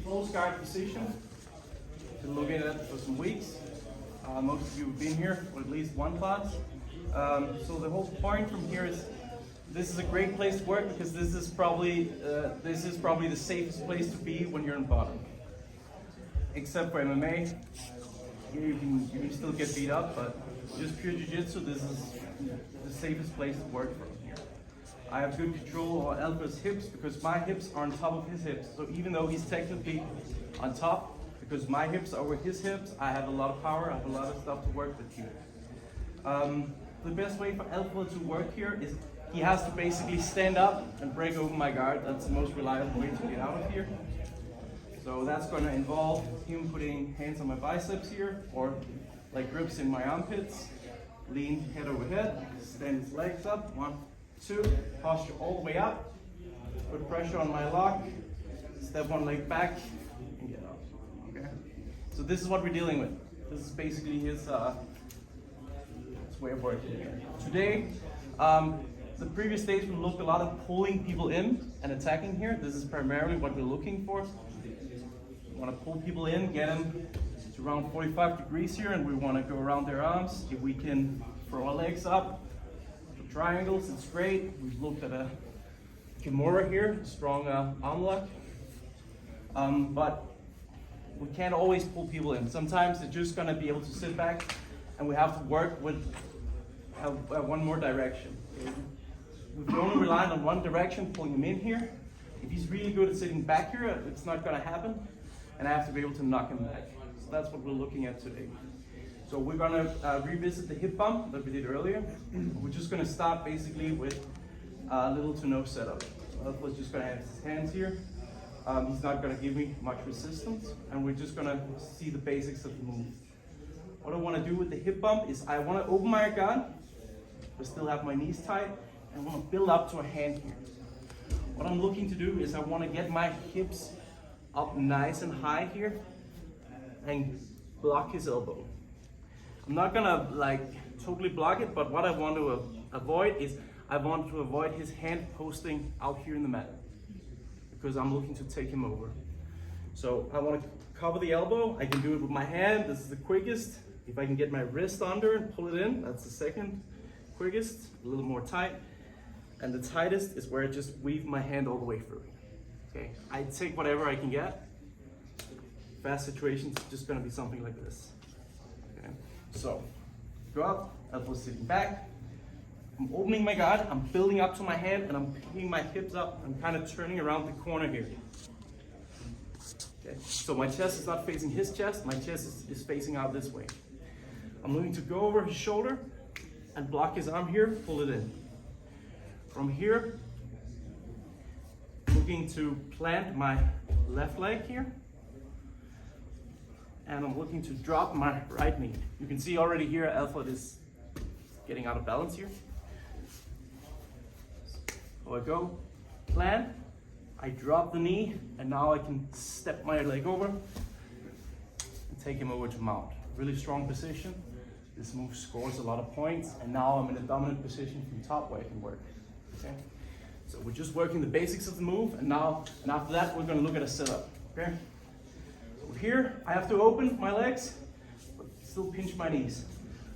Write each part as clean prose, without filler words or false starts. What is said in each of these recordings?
close guard position. Been looking at it for some weeks. Most of you have been here for at least one class. So the whole point from here is this is a great place to work because this is probably the safest place to be when you're in bottom. Except for MMA, here you can still get beat up, but just pure jiu-jitsu, this is the safest place to work from here. I have good control on Alpha's hips because my hips are on top of his hips. So even though he's technically on top, because my hips are over his hips, I have a lot of power, I have a lot of stuff to work with here. The best way for Alpha to work here is he has to basically stand up and break open my guard. That's the most reliable way to get out of here. So that's going to involve him putting hands on my biceps here, or like grips in my armpits, lean head over head, stand his legs up, 1, 2, posture all the way up, put pressure on my lock, step one leg back, and get up. Okay. So this is what we're dealing with. This is basically his way of working here. Today, the previous days we looked a lot at pulling people in and attacking here. This is primarily what we're looking for. We want to pull people in, get them to around 45 degrees here, and we want to go around their arms. If we can throw our legs up, for triangles, it's great. We've looked at a Kimura here, strong arm lock. But we can't always pull people in. Sometimes they're just going to be able to sit back, and we have to work with one more direction. We've only relied on one direction, pulling him in here. If he's really good at sitting back here, it's not going to happen, and I have to be able to knock him back. So that's what we're looking at today. So we're going to revisit the hip bump that we did earlier. We're just going to start basically with little to no setup. Alpha's just going to have his hands here. He's not going to give me much resistance, and we're just going to see the basics of the move. What I want to do with the hip bump is I want to open my guard, but still have my knees tight, and I want to build up to a hand here. What I'm looking to do is I want to get my hips up nice and high here and block his elbow. I'm not gonna totally block it, but what I want to avoid is I want to avoid his hand posting out here in the mat because I'm looking to take him over. So I want to cover the elbow. I can do it with my hand. This is the quickest. If I can get my wrist under and pull it in, that's the second quickest, a little more tight. And the tightest is where I just weave my hand all the way through. Okay, I take whatever I can get. Fast situations, it's just gonna be something like this. Okay, so go up, elbows sitting back. I'm opening my guard, I'm building up to my hand, and I'm picking my hips up. I'm kind of turning around the corner here. Okay, so my chest is not facing his chest, my chest is facing out this way. I'm looking to go over his shoulder and block his arm here, pull it in. From here, looking to plant my left leg here, and I'm looking to drop my right knee. You can see already here Alpha is getting out of balance here. So I go, plant, I drop the knee, and now I can step my leg over and take him over to mount. Really strong position. This move scores a lot of points, and now I'm in a dominant position from top where I can work. Okay? So we're just working the basics of the move, and after that we're going to look at a setup. Okay? So here I have to open my legs, but still pinch my knees.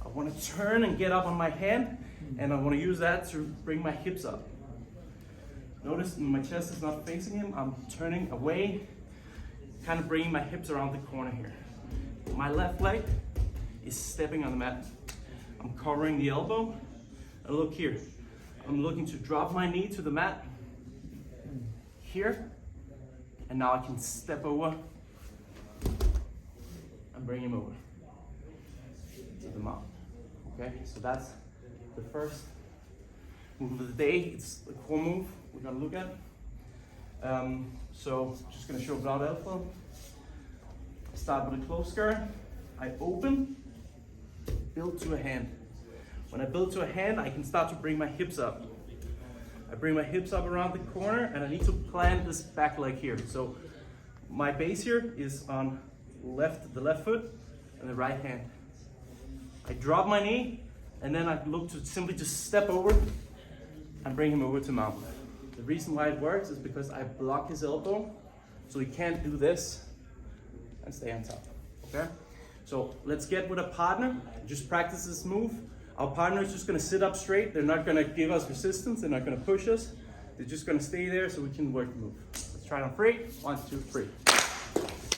I want to turn and get up on my hand, and I want to use that to bring my hips up. Notice my chest is not facing him. I'm turning away, kind of bringing my hips around the corner here. My left leg is stepping on the mat. I'm covering the elbow. And look here. I'm looking to drop my knee to the mat here, and now I can step over and bring him over to the mount. Okay, so that's the first move of the day. It's the core move we're gonna look at. So just gonna show ground alpha. Start with a close guard. I open, build to a hand. When I build to a hand, I can start to bring my hips up. I bring my hips up around the corner, and I need to plant this back leg here. So my base here is on the left foot and the right hand. I drop my knee, and then I look to simply just step over and bring him over to mount. The reason why it works is because I block his elbow So we can't do this and stay on top, okay? So let's get with a partner, just practice this move. Our partner is just gonna sit up straight. They're not gonna give us resistance. They're not gonna push us. They're just gonna stay there so we can work the move. Let's try it on 3. 1, 2, 3.